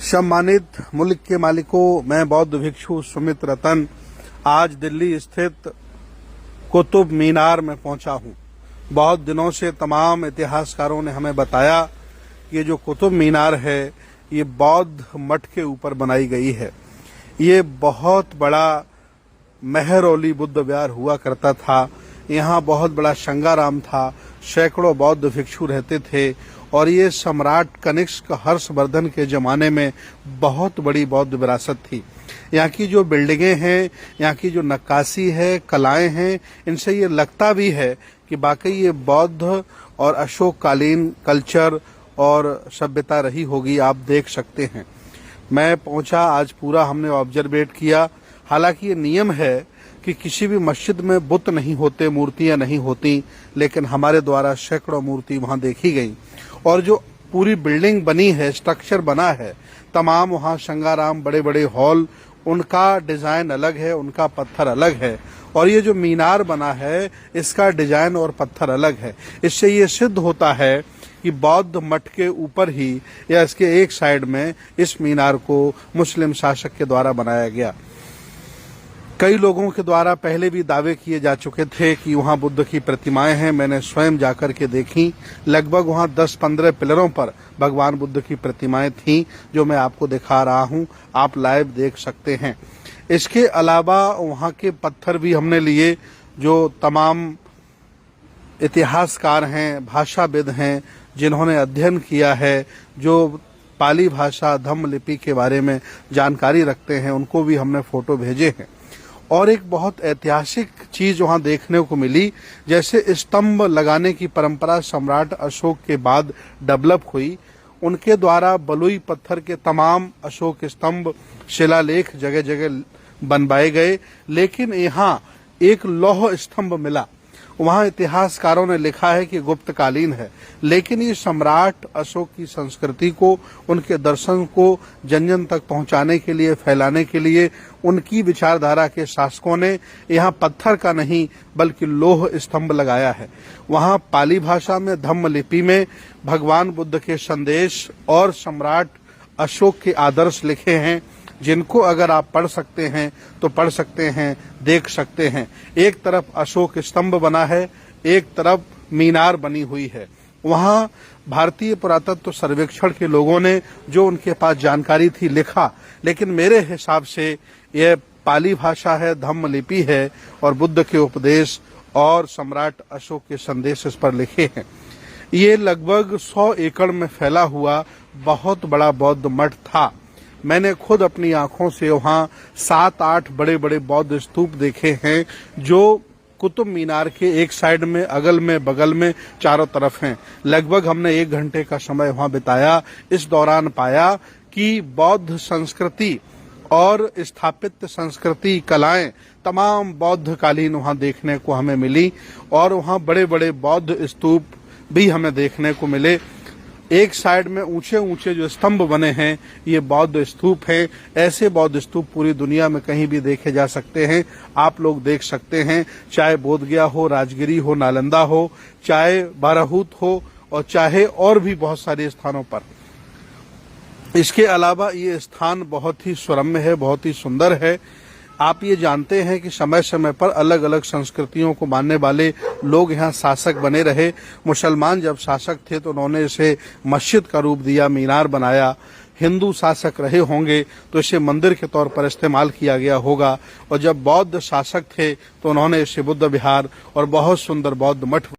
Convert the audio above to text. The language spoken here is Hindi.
सम्मानित मुल्क के मालिकों, मैं बौद्ध भिक्षु सुमित रतन आज दिल्ली स्थित कुतुब मीनार में पहुंचा हूं। बहुत दिनों से तमाम इतिहासकारों ने हमें बताया कि ये जो कुतुब मीनार है ये बौद्ध मठ के ऊपर बनाई गई है। ये बहुत बड़ा मेहरौली बुद्ध विहार हुआ करता था। यहाँ बहुत बड़ा शंगाराम था, सैकड़ों बौद्ध भिक्षु रहते थे और ये सम्राट कनिष्क हर्षवर्धन के जमाने में बहुत बड़ी बौद्ध विरासत थी। यहाँ की जो बिल्डिंगें हैं, यहाँ की जो नक्काशी है, कलाएं हैं, इनसे ये लगता भी है कि वाकई ये बौद्ध और अशोककालीन कल्चर और सभ्यता रही होगी। आप देख सकते हैं। मैं पहुंचा, आज पूरा हमने ऑब्जर्वेट किया। हालांकि ये नियम है कि किसी भी मस्जिद में बुत नहीं होते, मूर्तियां नहीं होती, लेकिन हमारे द्वारा सैकड़ों मूर्ति वहां देखी गई। और जो पूरी बिल्डिंग बनी है, स्ट्रक्चर बना है, तमाम वहां शंगाराम, बड़े बड़े हॉल, उनका डिजाइन अलग है, उनका पत्थर अलग है। और ये जो मीनार बना है इसका डिजाइन और पत्थर अलग है। इससे ये सिद्ध होता है कि बौद्ध मठ के ऊपर ही या इसके एक साइड में इस मीनार को मुस्लिम शासक के द्वारा बनाया गया। कई लोगों के द्वारा पहले भी दावे किए जा चुके थे कि वहां बुद्ध की प्रतिमाएं हैं। मैंने स्वयं जाकर के देखी। लगभग वहां 10-15 पिलरों पर भगवान बुद्ध की प्रतिमाएं थीं, जो मैं आपको दिखा रहा हूं। आप लाइव देख सकते हैं। इसके अलावा वहां के पत्थर भी हमने लिए। जो तमाम इतिहासकार हैं, भाषाविद हैं, जिन्होंने अध्ययन किया है, जो पाली भाषा धम्म लिपि के बारे में जानकारी रखते हैं, उनको भी हमने फोटो भेजे हैं। और एक बहुत ऐतिहासिक चीज वहां देखने को मिली। जैसे स्तंभ लगाने की परंपरा सम्राट अशोक के बाद डेवलप हुई, उनके द्वारा बलुई पत्थर के तमाम अशोक स्तंभ, शिलालेख जगह जगह बनवाए गए। लेकिन यहाँ एक लौह स्तंभ मिला। वहां इतिहासकारों ने लिखा है कि गुप्तकालीन है, लेकिन ये सम्राट अशोक की संस्कृति को, उनके दर्शन को जन जन तक पहुंचाने के लिए, फैलाने के लिए उनकी विचारधारा के शासकों ने यहाँ पत्थर का नहीं बल्कि लोह स्तंभ लगाया है। वहां पाली भाषा में धम्म लिपि में भगवान बुद्ध के संदेश और सम्राट अशोक के आदर्श लिखे हैं, जिनको अगर आप पढ़ सकते हैं तो पढ़ सकते हैं, देख सकते हैं। एक तरफ अशोक स्तंभ बना है, एक तरफ मीनार बनी हुई है। वहां भारतीय पुरातत्व सर्वेक्षण के लोगों ने जो उनके पास जानकारी थी लिखा, लेकिन मेरे हिसाब से यह पाली भाषा है, धम्म लिपि है और बुद्ध के उपदेश और सम्राट अशोक के संदेश इस पर लिखे हैं। ये लगभग 100 एकड़ में फैला हुआ बहुत बड़ा बौद्ध मठ था। मैंने खुद अपनी आंखों से वहां 7-8 बड़े बड़े बौद्ध स्तूप देखे हैं, जो कुतुब मीनार के एक साइड में, अगल में, बगल में, चारों तरफ हैं। लगभग हमने 1 घंटे का समय वहां बिताया। इस दौरान पाया कि बौद्ध संस्कृति और स्थापित संस्कृति, कलाएं तमाम बौद्ध कालीन वहां देखने को हमें मिली। और वहां बड़े बड़े बौद्ध स्तूप भी हमें देखने को मिले। एक साइड में ऊंचे ऊंचे जो स्तंभ बने हैं ये बौद्ध स्तूप हैं। ऐसे बौद्ध स्तूप पूरी दुनिया में कहीं भी देखे जा सकते हैं। आप लोग देख सकते हैं, चाहे बोधगया हो, राजगिरी हो, नालंदा हो, चाहे बाराहूत हो और चाहे और भी बहुत सारे स्थानों पर। इसके अलावा ये स्थान बहुत ही सुरम्य है, बहुत ही सुंदर है। आप ये जानते हैं कि समय समय पर अलग अलग संस्कृतियों को मानने वाले लोग यहाँ शासक बने रहे। मुसलमान जब शासक थे तो उन्होंने इसे मस्जिद का रूप दिया, मीनार बनाया। हिंदू शासक रहे होंगे तो इसे मंदिर के तौर पर इस्तेमाल किया गया होगा। और जब बौद्ध शासक थे तो उन्होंने इसे बुद्ध विहार और बहुत सुंदर बौद्ध मठ